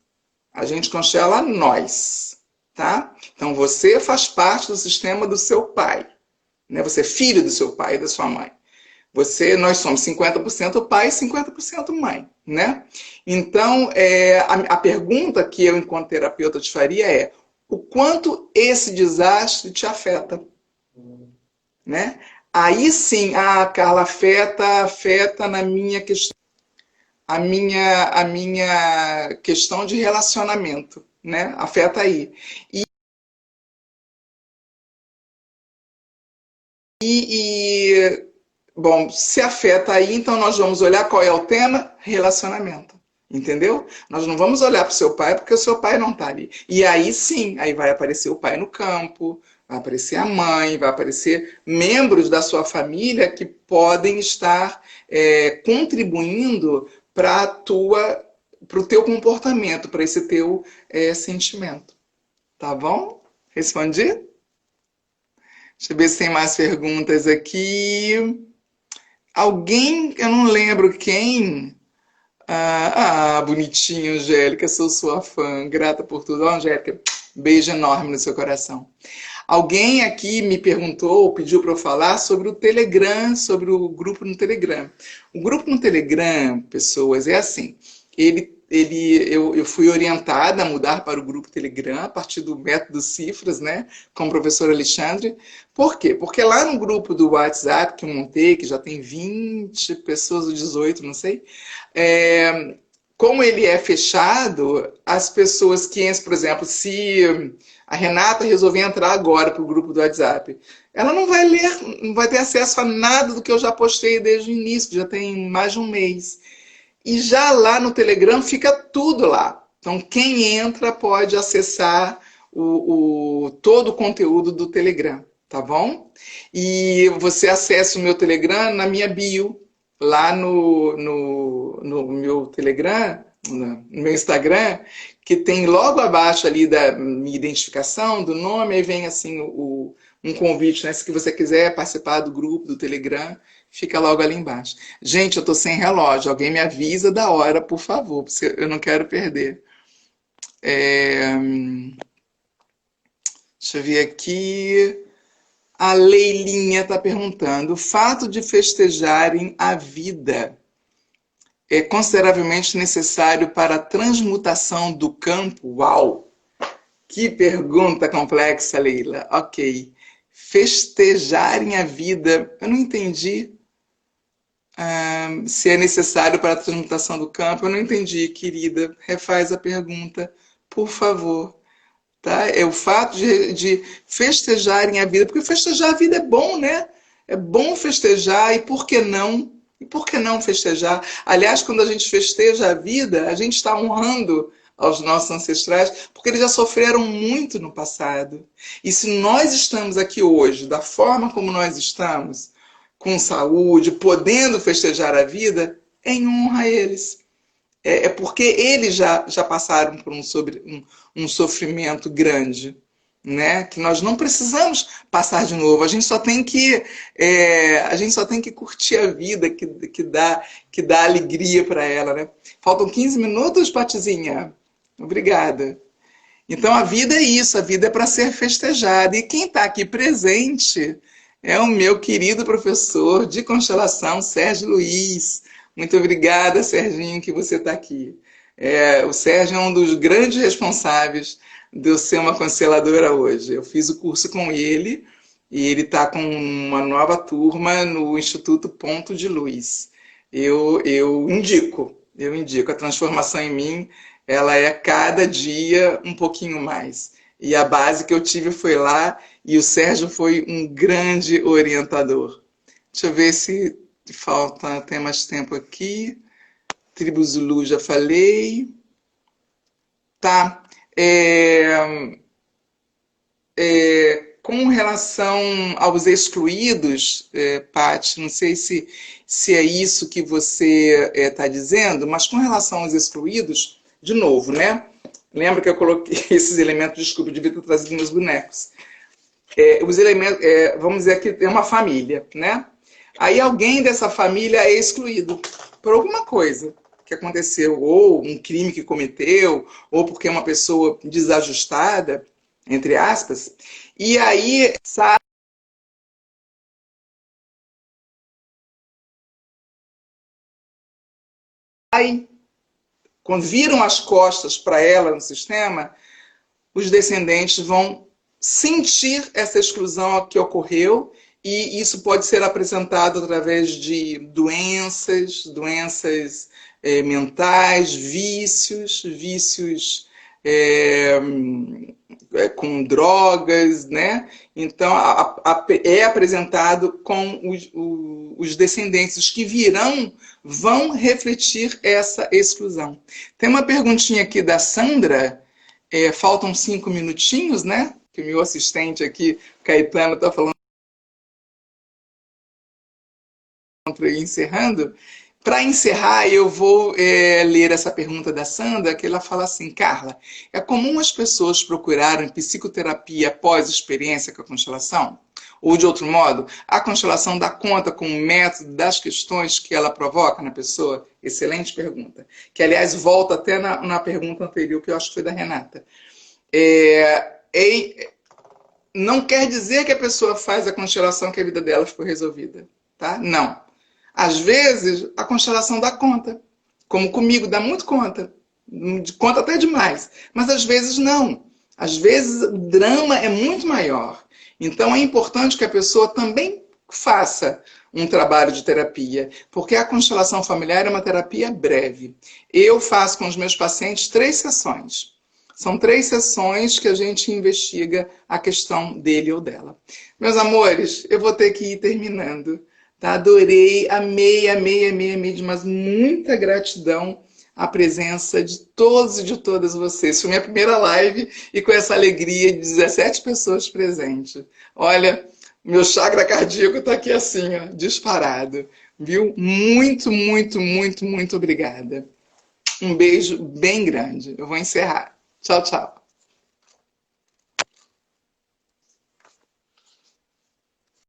a gente constela nós, tá? Então você faz parte do sistema do seu pai, né? Você é filho do seu pai e da sua mãe. Nós somos 50% pai e 50% mãe, né? Então, a pergunta que eu, enquanto terapeuta, te faria é: o quanto esse desastre te afeta? Né? Aí sim, Carla, afeta na minha questão, a minha questão de relacionamento, né? Afeta aí. Bom, se afeta aí, então nós vamos olhar qual é o tema? Relacionamento. Entendeu? Nós não vamos olhar para o seu pai porque o seu pai não está ali. E aí sim, aí vai aparecer o pai no campo, vai aparecer a mãe, vai aparecer membros da sua família que podem estar contribuindo para o teu comportamento, para esse teu sentimento. Tá bom? Respondi? Deixa eu ver se tem mais perguntas aqui. Alguém, eu não lembro quem. Bonitinho, Angélica, sou sua fã, grata por tudo. Angélica, beijo enorme no seu coração. Alguém aqui me perguntou, pediu para eu falar sobre o Telegram, sobre o grupo no Telegram. O grupo no Telegram, pessoas, é assim, eu fui orientada a mudar para o grupo Telegram a partir do método Cifras, né, com o professor Alexandre. Por quê? Porque lá no grupo do WhatsApp que eu montei, que já tem 20 pessoas, ou 18, não sei, como ele é fechado, as pessoas que entram, por exemplo, se a Renata resolver entrar agora para o grupo do WhatsApp, ela não vai ler, não vai ter acesso a nada do que eu já postei desde o início, já tem mais de um mês. E já lá no Telegram fica tudo lá. Então, quem entra pode acessar todo o conteúdo do Telegram, tá bom? E você acessa o meu Telegram na minha bio, lá no meu Telegram, no meu Instagram, que tem logo abaixo ali da minha identificação, do nome, aí vem assim um convite, né? Se você quiser participar do grupo do Telegram, fica logo ali embaixo. Gente, eu tô sem relógio, alguém me avisa da hora, por favor, porque eu não quero perder. Deixa eu ver aqui. A Leilinha está perguntando: o fato de festejarem a vida é consideravelmente necessário para a transmutação do campo? Uau! Que pergunta complexa, Leila. Ok. Festejarem a vida, eu não entendi se é necessário para a transmutação do campo. Eu não entendi, querida. Refaz a pergunta, por favor. Tá? É o fato de festejarem a vida, porque festejar a vida é bom, né? É bom festejar, e por que não? E por que não festejar? Aliás, quando a gente festeja a vida, a gente está honrando aos nossos ancestrais, porque eles já sofreram muito no passado. E se nós estamos aqui hoje, da forma como nós estamos, com saúde, podendo festejar a vida, é em honra a eles. É porque eles já passaram por um sofrimento grande, né? Que nós não precisamos passar de novo. A gente só tem que curtir a vida, que dá alegria para ela, né? Faltam 15 minutos, Patizinha? Obrigada. Então a vida é isso, a vida é para ser festejada. E quem está aqui presente é o meu querido professor de constelação, Sérgio Luiz. Muito obrigada, Serginho, que você está aqui. O Sérgio é um dos grandes responsáveis de eu ser uma consteladora hoje. Eu fiz o curso com ele e ele está com uma nova turma no Instituto Ponto de Luz. Eu indico. A transformação em mim, ela é cada dia um pouquinho mais. E a base que eu tive foi lá, e o Sérgio foi um grande orientador. Deixa eu ver se tem mais tempo aqui. Tribo Zulu já falei. Tá. Com relação aos excluídos, Paty, não sei se é isso que você está dizendo, mas com relação aos excluídos, de novo, né? Lembra que eu coloquei esses elementos, desculpa, eu devia ter trazido meus bonecos. Os elementos, vamos dizer que é uma família, né? Aí alguém dessa família é excluído por alguma coisa que aconteceu, ou um crime que cometeu, ou porque é uma pessoa desajustada, entre aspas, e aí sai quando viram as costas para ela no sistema, os descendentes vão sentir essa exclusão que ocorreu, e isso pode ser apresentado através de doenças mentais, vícios com drogas, né? Então, é apresentado com os descendentes. Os que virão vão refletir essa exclusão. Tem uma perguntinha aqui da Sandra. Faltam 5 minutinhos, né? Que o meu assistente aqui, Caetano, está falando para ir encerrando. Para encerrar, eu vou ler essa pergunta da Sandra, que ela fala assim: Carla, é comum as pessoas procurarem psicoterapia após experiência com a constelação? Ou, de outro modo, a constelação dá conta com o método das questões que ela provoca na pessoa? Excelente pergunta. Que, aliás, volta até na pergunta anterior, que eu acho que foi da Renata. Não quer dizer que a pessoa faz a constelação que a vida dela ficou resolvida. Tá? Não. Às vezes, a constelação dá conta. Como comigo, dá muito conta. Conta até demais. Mas às vezes não. Às vezes o drama é muito maior. Então é importante que a pessoa também faça um trabalho de terapia. Porque a constelação familiar é uma terapia breve. Eu faço com os meus pacientes 3 sessões. São 3 sessões que a gente investiga a questão dele ou dela. Meus amores, eu vou ter que ir terminando. Tá? Adorei, amei, amei, amei, amei, mas muita gratidão à presença de todos e de todas vocês. Foi minha primeira live e com essa alegria de 17 pessoas presentes. Olha, meu chakra cardíaco está aqui assim, ó, disparado. Viu? Muito, muito, muito, muito obrigada. Um beijo bem grande. Eu vou encerrar. Tchau, tchau.